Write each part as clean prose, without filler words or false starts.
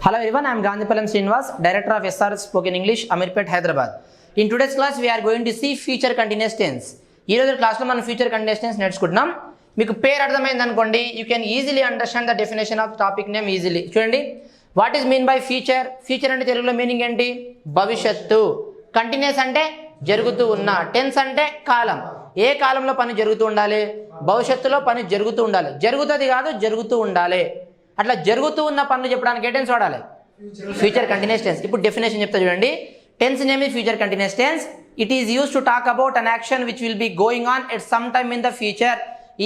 Hello everyone, I am Gandhipalam Srinivas, Director of SRS Spoken English, Amirpet, Hyderabad. In today's class, we are going to see future continuous tense. ఈ రోజు class లో మనం future continuous tense నేర్చుకుంటున్నాం. మీకు పేరు అర్థమైంది అనుకోండి, you can easily understand the definition of topic name easily. చూడండి, what is mean by future? Future అంటే తెలుగులో మీనింగ్ ఏంటి? భవిష్యత్తు. కంటిన్యూస్ అంటే జరుగుతూ ఉన్న. టెన్స్ అంటే కాలం. ఏ కాలంలో పని జరుగుతూ ఉండాలి? భవిష్యత్తులో పని జరుగుతూ ఉండాలి. జరుగుతుంది కాదు, జరుగుతూ ఉండాలి. అట్లా జరుగుతూ ఉన్న పనులు చెప్పడానికి ఏ టెన్స్ వాడాలి? Future continuous tense. ఇప్పుడు డెఫినేషన్ చెప్తా చూడండి. Tense name is future continuous tense. It is used to talk about an action which will be going on at some time in the future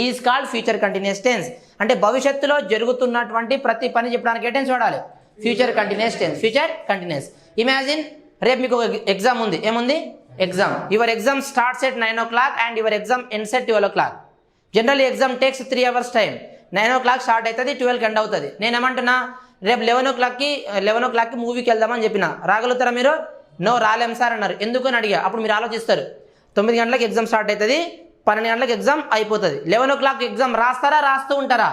is called future continuous tense. అంటే భవిష్యత్తులో జరుగుతున్నటువంటి ప్రతి పని చెప్పడానికి ఏ tense వాడాలి? Future continuous tense. Future continuous. Imagine, రేపు మీకు ఒక ఎగ్జామ్ ఉంది. ఏముంది? Exam. Your exam starts at 9 o'clock and your exam ends at 12 o'clock. Generally exam takes 3 hours time. 9 o'clock start అవుతుంది, 12కి ఎండ్ అవుతుంది. నేను ఏమంటున్నా, రేపు 11 o'clockకి మూవీకి వెళ్దామని చెప్పిన. రాగలుగుతారా మీరు? నో, రాలేం సార్ అన్నారు. ఎందుకు అని అడిగా. అప్పుడు మీరు ఆలోచిస్తారు, 9 గంటలకు ఎగ్జామ్ స్టార్ట్ అవుతుంది, 12 గంటలకు ఎగ్జామ్ అయిపోతుంది. 11 o'clock ఎగ్జామ్ రాస్తారా? రాస్తూ ఉంటారా?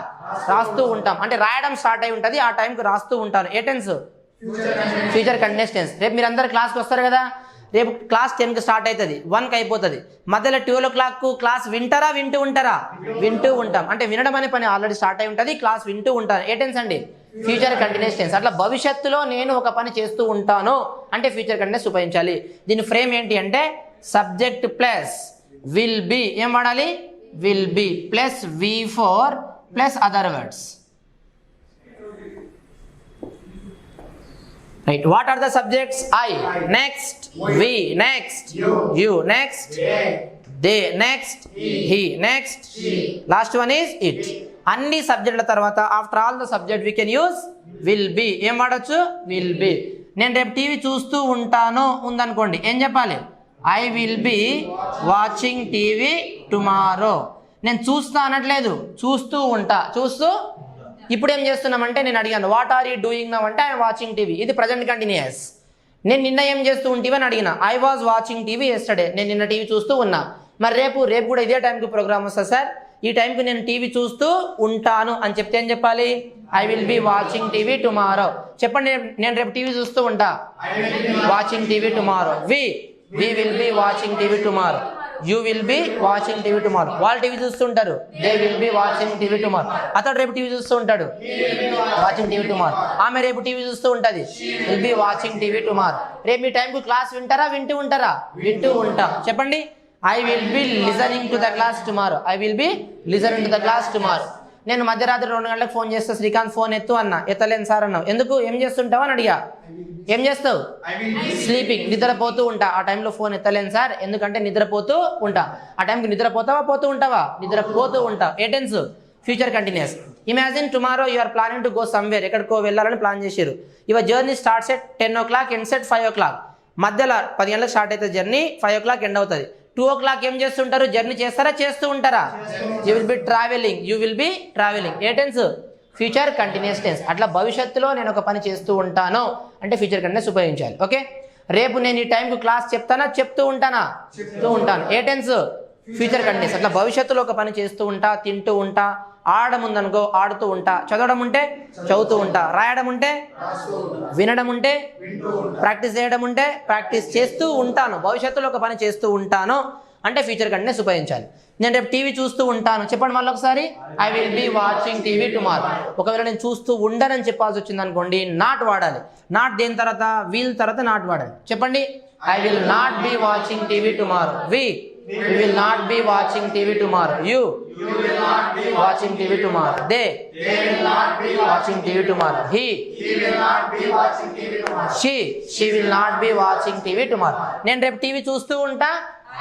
రాస్తూ ఉంటాం. అంటే రాయడం స్టార్ట్ అయి ఉంటుంది, ఆ టైంకి రాస్తూ ఉంటాను. ఏ టెన్స్? Future continuous tense. రేపు మీరు అందరు క్లాస్కి వస్తారు కదా. రేపు క్లాస్ 10కి స్టార్ట్ అవుతుంది, 1కి అయిపోతుంది. మధ్యలో 12 o'clock క్లాస్ వింటారా? వింటూ ఉంటారా? వింటూ ఉంటాం. అంటే వినడం అనే పని ఆల్రెడీ స్టార్ట్ అయి ఉంటుంది, క్లాస్ వింటూ ఉంటాను. ఏ టెన్స్ అండి? Future continuous tense. అట్లా భవిష్యత్తులో నేను ఒక పని చేస్తూ ఉంటాను అంటే ఫ్యూచర్ కంటిన్యూస్ ఉపయోగించాలి. దీని ఫ్రేమ్ ఏంటి అంటే సబ్జెక్ట్ ప్లస్ విల్ బి. ఏం వాడాలి? Will be plus V4 plus other words. Right. What are the subjects? I. Next. We. Next. You. Next. They. Next. He. Next. Last one is it. అన్ని సబ్జెక్టుల తర్వాత after all the subject we can use will be. ఏం వాడచ్చు? Will be. నేను రేపు TV చూస్తూ ఉంటాను ఉందనుకోండి, ఏం చెప్పాలి? I will be watching TV tomorrow. నేను చూస్తా అనట్లేదు, చూస్తూ ఉంటా. చూస్తూ ఇప్పుడు ఏం చేస్తున్నామంటే, నేను అడిగాను what are you doing now అంటే ఐఎమ్ వాచింగ్ టీవీ. ఇది ప్రజెంట్ కంటిన్యూస్. నేను నిన్న ఏం చేస్తూ ఉంటీవని అడిగిన. I was watching TV yesterday. నేను నిన్న టీవీ చూస్తూ ఉన్నా. మరి రేపు కూడా ఇదే టైంకి ప్రోగ్రామ్ వస్తుంది సార్, ఈ టైంకి నేను టీవీ చూస్తూ ఉంటాను అని చెప్తే ఏం చెప్పాలి? I will be watching TV tomorrow. చెప్పండి, నేను రేపు టీవీ చూస్తూ ఉంటా. Watching TV tomorrow. We will be watching TV tomorrow. You will be watching TV tomorrow. వాళ్ళు టీవీ చూస్తుంటారు, they will be watching TV tomorrow. అతడు రేపు టీవీ చూస్తూ ఉంటాడు, వాచింగ్ టీవీ టుమారో. ఆమె రేపు టీవీ చూస్తూ ఉంటుంది, will be watching TV tomorrow. రేపు మీ టైంకు క్లాస్ వింటారా? వింటూ ఉంటారా? వింటూ ఉంటాం. చెప్పండి, I will B listening to the class tomorrow. I will B listening to the class tomorrow. నేను మధ్యరాత్రి 2 గంటలకు ఫోన్ చేస్తా, శ్రీకాంత్ ఫోన్ ఎత్తు అన్నా. ఎత్తలేను సార్ అన్నావు. ఎందుకు? ఏం చేస్తుంటావు అని అడిగా. ఏం చేస్తావు? స్లీపింగ్. నిద్రపోతూ ఉంటా. ఆ టైంలో ఫోన్ ఎత్తలేను సార్, ఎందుకంటే నిద్రపోతూ ఉంటా. ఆ టైంకి నిద్రపోతావా? పోతూ ఉంటావా? నిద్రపోతూ ఉంటా. ఏ tense? Future continuous. Imagine tomorrow you are planning to go somewhere. ఎక్కడికో వెళ్ళాలని ప్లాన్ చేశారు. Your journey starts at 10 o'clock ends at 5 o'clock. మధ్యలో 10 గంటలకు స్టార్ట్ అవుతుంది జర్నీ, 5 o'clock ఎండ్ అవుతుంది. 2 o'clock ఏం చేస్తుంటారు? జర్నీ చేస్తారా? చేస్తూ ఉంటారా? You will be travelling. You will be travelling. ఏ టెన్స్? Future continuous tense. అట్లా భవిష్యత్తులో నేను ఒక పని చేస్తూ ఉంటాను అంటే ఫ్యూచర్ కంటిన్యూస్ ఉపయోగించాలి. ఓకే, రేపు నేను ఈ టైంకు క్లాస్ చెప్తానా? చెప్తూ ఉంటానా? చెప్తూ ఉంటాను. ఏ టెన్స్? Future continuous. అట్లా భవిష్యత్తులో ఒక పని చేస్తూ ఉంటా, తింటూ ఉంటా. ఆడడం ఉందనుకో, ఆడుతూ ఉంటా. చదవడం ఉంటే చదువుతూ ఉంటా. రాయడం ఉంటే వినడం ఉంటే ప్రాక్టీస్ చేయడం ఉంటే ప్రాక్టీస్ చేస్తూ ఉంటాను. భవిష్యత్తులో ఒక పని చేస్తూ ఉంటాను అంటే ఫ్యూచర్ కంటిన్యూస్ ఉపయోగించాలి. నేను రేపు టీవీ చూస్తూ ఉంటాను. చెప్పండి మళ్ళీ ఒకసారి. I will be watching TV tomorrow. ఒకవేళ నేను చూస్తూ ఉండనని చెప్పాల్సి వచ్చింది అనుకోండి, నాట్ వాడాలి. నాట్ దేని తర్వాత? వీల్ తర్వాత నాట్ వాడాలి. చెప్పండి, I will not be watching TV tomorrow. We will not be watching TV tomorrow. You will not be watching TV tomorrow. They will not be watching TV tomorrow. He will not be watching TV tomorrow. She will not be watching TV tomorrow. నేను రేపు TV చూస్తూ ఉంటా.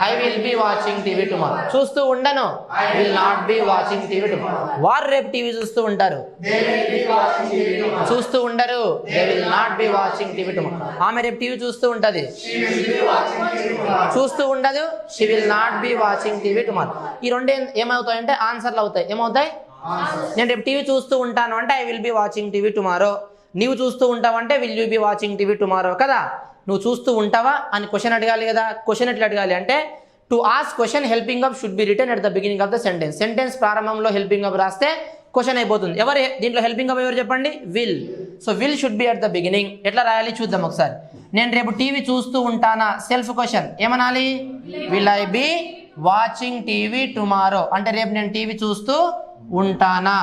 I will be watching TV tomorrow. చూస్తూ ఉండను. I will not be watching TV tomorrow. వారు రేపు TV చూస్తూ ఉంటారు. They will be watching TV tomorrow. చూస్తూ ఉండరు. They will not be watching TV tomorrow. ఆమె రేపు టీవీ చూస్తూ ఉంటది. She will be watching TV tomorrow. చూస్తూ ఉండదు. She will not be watching TV tomorrow. ఈ రెండు ఏమవుతాయంటే ఆన్సర్లు అవుతాయి. ఏమవుతాయి? నేను రేపు టీవీ చూస్తూ ఉంటాను అంటే I will be watching TV tomorrow. నీవు చూస్తూ ఉంటావంటే will you be watching TV tomorrow కదా. నువ్వు చూస్తూ ఉంటావా అని క్వశ్చన్ అడగాలి కదా. క్వశ్చన్ ఎట్లా అడగాలి అంటే, to ask question helping up should be written at the beginning of the sentence. Sentence ప్రారంభంలో హెల్పింగ్ అప్ రాస్తే క్వశ్చన్ అయిపోతుంది. ఎవరు దీంట్లో హెల్పింగ్ అప్? ఎవరు చెప్పండి? Will. So will should be at the beginning. ఎట్లా రాయాలి చూద్దాం ఒకసారి. నేను రేపు టీవీ చూస్తూ ఉంటానా, సెల్ఫ్ క్వశ్చన్ ఏమనాలి, will I be watching TV tomorrow, అంటే రేపు నేను టీవీ చూస్తూ ఉంటానా,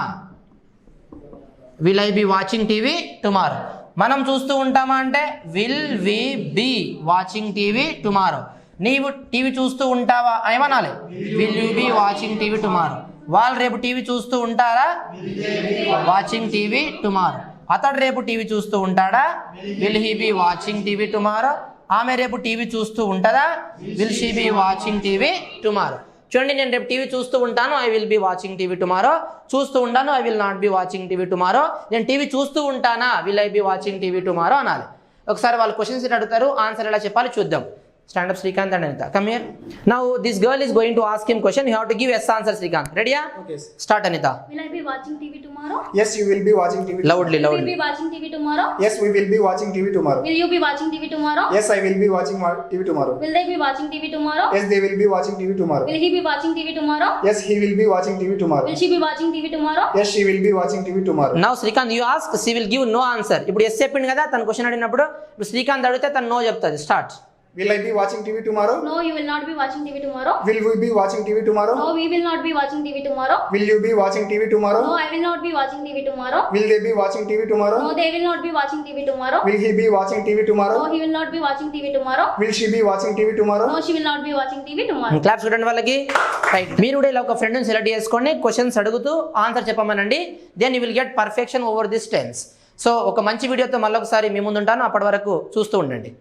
will I be watching TV tomorrow. మనం చూస్తూ ఉంటామా అంటే will we be watching TV tomorrow. నీవు టీవీ చూస్తూ ఉంటావా ఏమనాలి, will you be watching TV tomorrow. వాళ్ళు రేపు టీవీ చూస్తూ ఉంటారా, వాచింగ్ టీవీ టుమారో. అతడు రేపు టీవీ చూస్తూ ఉంటాడా, will he be watching TV tomorrow. ఆమె రేపు టీవీ చూస్తూ ఉంటుందా, will she be watching TV tomorrow. చూడండి, నేను రేపు టీవీ చూస్తూ ఉంటాను, I will be watching TV tomorrow. చూస్తూ ఉంటాను, I will not be watching TV tomorrow. నేను టీవీ చూస్తూ ఉంటానా, will I be watching TV tomorrow అనాలి. ఒకసారి వాళ్ళు క్వశ్చన్స్ అడుగుతారు, ఆన్సర్ ఎలా చెప్పాలి చూద్దాం. Stand up, Srikanth and Anita. Come here. Now this girl is going to ask him question. You have to give yes answer, Srikanth. Ready? Okay. Start, Anita. Will I be watching TV tomorrow? Yes, you will be watching TV. Loudly, Will you loudly. be watching TV tomorrow? Yes, we will be watching TV tomorrow. Will you be watching TV tomorrow? Yes, I will be watching TV tomorrow. Will they be watching TV tomorrow? Yes, they will be watching TV tomorrow. Will he be watching TV tomorrow? Yes, he will be watching TV tomorrow. Will she be watching TV tomorrow? Yes, she will be watching TV tomorrow. Now Srikanth, you ask, she will give no answer. ఇప్పుడు yes చెప్పింది కదా, తన question అడిగినప్పుడు ఇప్పుడు శ్రీకాంత్ అడిగితే తను no చెప్తుంది. Start. Will I be watching TV tomorrow? No, you will not be watching TV tomorrow. Will we be watching TV tomorrow? No, we will not be watching TV tomorrow. Will you be watching TV tomorrow? No, I will not be watching TV tomorrow. Will they be watching TV tomorrow? No, they will not be watching TV tomorrow. Will he be watching TV tomorrow? No, he will not be watching TV tomorrow. Will she be watching TV tomorrow? No, she will not be watching TV tomorrow. Claps కొట్టండి వాళ్ళకి. Right. మీరు కూడా ఇలా ఒక ఫ్రెండ్ని select చేసుకోండి, questions అడుగుతూ answer చెప్పమనండి. Then you will get perfection over this tense. So ఒక మంచి వీడియోతో మళ్ళీ ఒకసారి మీ ముందు ఉంటాను. అప్పటి వరకు చూస్తూ ఉండండి.